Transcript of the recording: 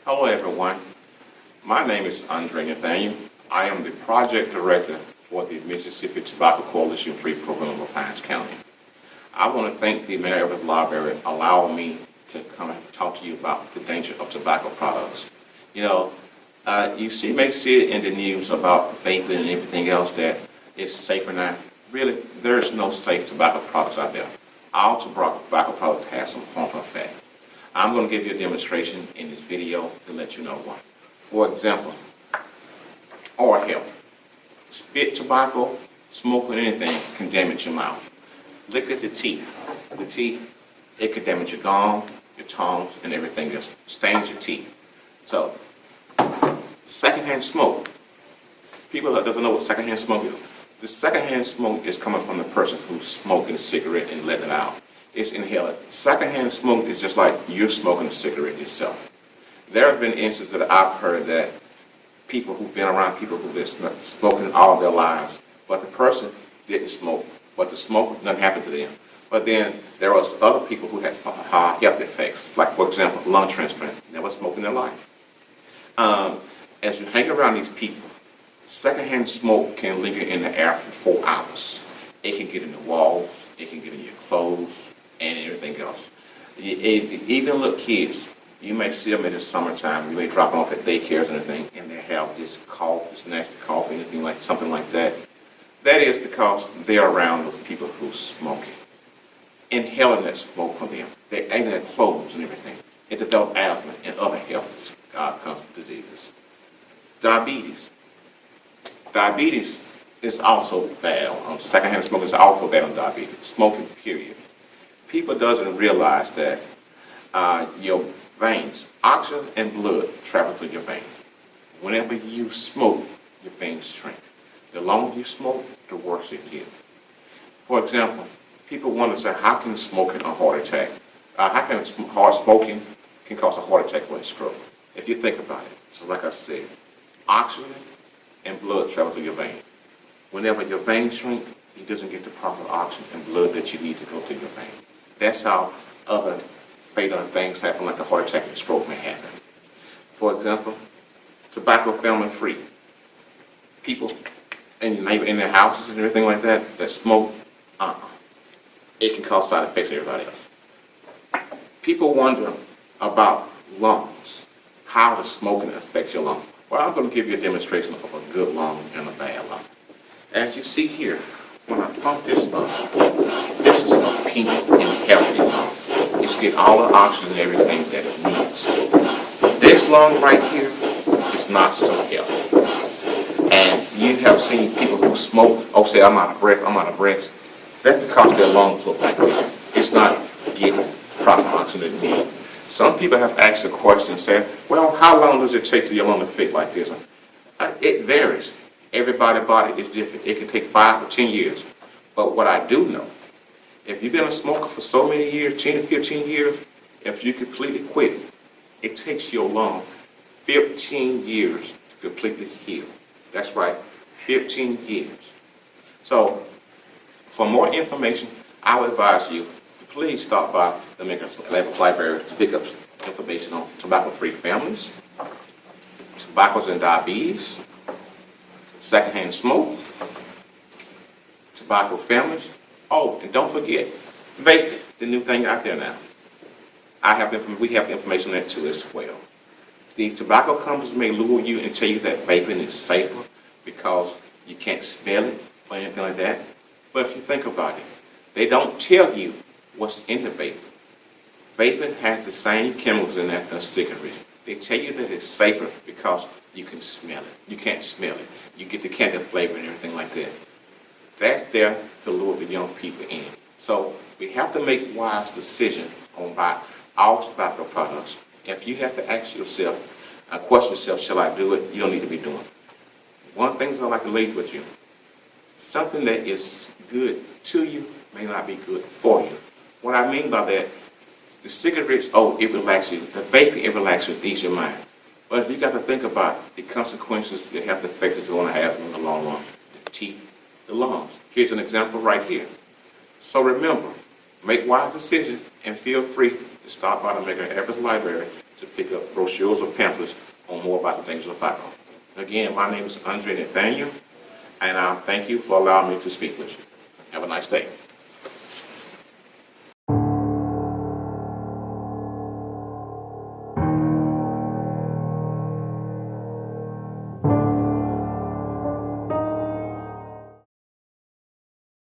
Hello everyone, my name is Nathaniel. I am the project director for the Mississippi Tobacco Coalition Free Program of Hinds County. I want to thank the Mayor of the Library for allowing me to come and talk to you about the danger of tobacco products. You may see it in the news about vaping and everything else that is safer now. Really, there's no safe tobacco products out there. All tobacco products have some harmful effect. I'm going to give you a demonstration in this video to let you know one. For example, oral health. Spit tobacco, smoking anything can damage your mouth. Look at the teeth. The teeth, it can damage your gum, your tongues, and everything else. Stains your teeth. So, secondhand smoke. People that doesn't know what secondhand smoke is. The secondhand smoke is coming from the person who's smoking a cigarette and letting it out. It's inhaling. Secondhand smoke is just like you're smoking a cigarette yourself. There have been instances that I've heard that people who've been around people who've been smoking all their lives, but the person didn't smoke, but the smoke, nothing happened to them. But then there was other people who had health effects, like for example, lung transplant, never smoked in their life. As you hang around these people, secondhand smoke can linger in the air for 4 hours. It can get in the walls, it can get in your clothes, and everything else. Even little kids, you may see them in the summertime, you may drop them off at daycares and everything, and they have this cough, this nasty cough, anything like something like that. That is because they're around those people who smoke it. Inhaling that smoke from them, they're eating their clothes and everything. It develops asthma and other health diseases. Diabetes. Diabetes is also bad on secondhand smoking is also bad on diabetes. Smoking, period. People doesn't realize that your veins, oxygen and blood travel through your veins. Whenever you smoke, your veins shrink. The longer you smoke, the worse it gets. For example, people wonder, say, how can smoking a heart attack? How can hard smoking can cause a heart attack or a stroke? If you think about it, so like I said, oxygen and blood travel through your veins. Whenever your veins shrink, it doesn't get the proper oxygen and blood that you need to go through your veins. That's how other fatal things happen, like the heart attack and stroke may happen. For example, tobacco family free. People in their houses and everything like that smoke, it can cause side effects to everybody else. People wonder about lungs, how does smoking affect your lungs? Well, I'm going to give you a demonstration of a good lung and a bad lung. As you see here, when I pump this up, this is a pink and healthy lung. It's getting all the oxygen and everything that it needs. This lung right here is not so healthy. And you have seen people who smoke, say, I'm out of breath. That's because their lungs look like this. It's not getting proper oxygen it needs. Some people have asked the question and said, well, how long does it take for your lung to fit like this? It varies. Everybody's body is different. It can take 5 or 10 years. But what I do know, if you've been a smoker for so many years, 10 to 15 years, if you completely quit, it takes your lung 15 years to completely heal. That's right, 15 years. So, for more information, I would advise you to please stop by the Medgar Library to pick up information on tobacco-free families, tobaccos and diabetes, secondhand smoke, tobacco families. Oh, and don't forget, vaping, the new thing out there now. We have information on that too as well. The tobacco companies may lure you and tell you that vaping is safer because you can't smell it or anything like that. But if you think about it, they don't tell you what's in the vaping. Vaping has the same chemicals in that as cigarettes. They tell you that it's safer because you can smell it. You can't smell it. You get the candy flavor and everything like that. That's there to lure the young people in. So we have to make wise decisions on buy all tobacco products. If you have to ask yourself, question yourself, shall I do it? You don't need to be doing it. One thing I like to leave with you, something that is good to you may not be good for you. What I mean by that, the cigarettes, it relaxes you. The vaping, it relaxes you, it eases your mind. But if you got to think about the consequences, the health effects it's going to have in the long run, the teeth, the lungs. Here's an example right here. So remember, make wise decisions and feel free to stop by the Medgar Library to pick up brochures or pamphlets on more about the dangers of tobacco. Again, my name is Nathaniel, and I thank you for allowing me to speak with you. Have a nice day.